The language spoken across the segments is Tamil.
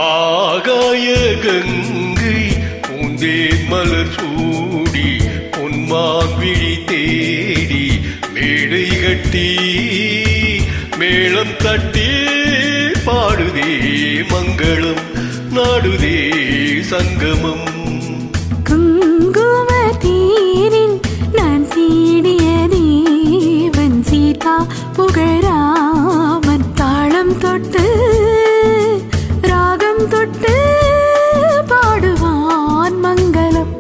ஆகாய கங்கை பூந்தேன் மலர் சூடி பொன்மான் விழி தேடி மேடை கட்டி மேளம் தட்டி பாடுதே மங்களம் நாடுதே சங்கமம். குங்கும தேரில் நான் தேடிய தேவன் சீதா புகழாமன் தாளம் தொட்டு ராகம் தொட்டு பாடுவான் மங்களம்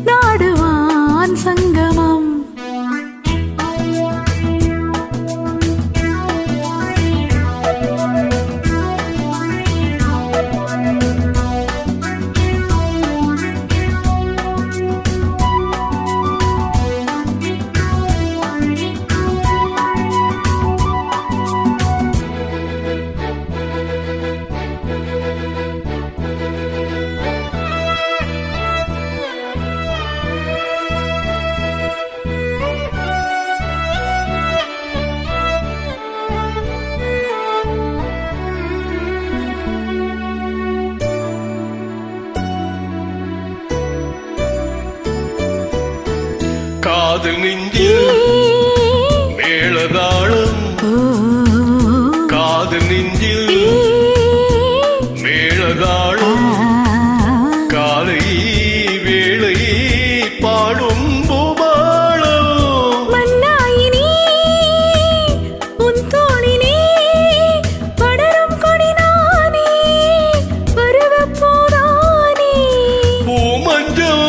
நாடுவான் சங்கமம். காதல் நெஞ்சில் மேளதாளம் காதல் நெஞ்சில் மேளதாளம் காலை வேளை பாடும் பூபாளம். மன்னாயினி உன் தோளினே படரும் கொடினானே பருவப்போதானே பூமஞ்சம்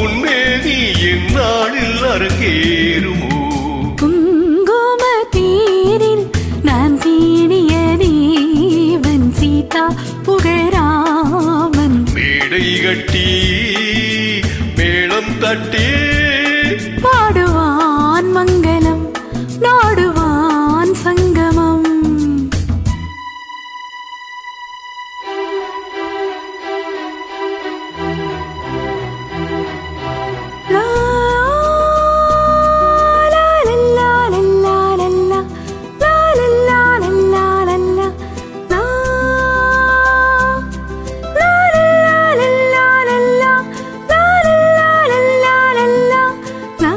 உன்மேனி என்னாளில் அரங்கேறுமோ. குங்கும தேரில் நான் தேடிய தேவன் சீதா புகழாமன் மேடை கட்டி மேளம் தட்டி பாடுவான் மங்களம் நாடுவான் சங்கமம். லா லா லா லா லா லா லா லா லா லா லா லா லா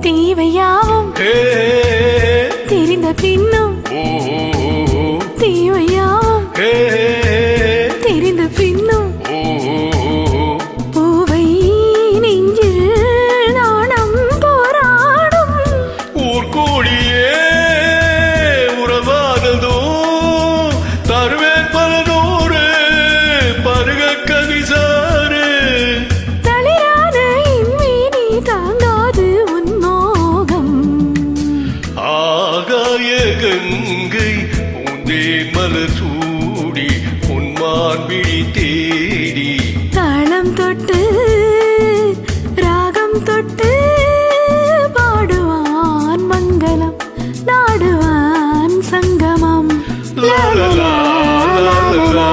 தேவையாவும் தெரிந்த பின்னும் தேவையாவும் தெரிந்த பின்னும் பூவை நெஞ்சில் நாணம் போராடும். ஊர்கூடியே உறவானதோ தருவேன் பலனோடு பருக கவிசாரு தளிரான என் மீனி தாங்காது உன் மோகம். ஆகாய கங்கை பூந்தேன் மலர் சூடி பொன்மான் விழி தேடி தாளம் தொட்டு ராகம் தொட்டு பாடுவான் மங்களம் நாடுவான் சங்கமம். லா லா லா லா லா.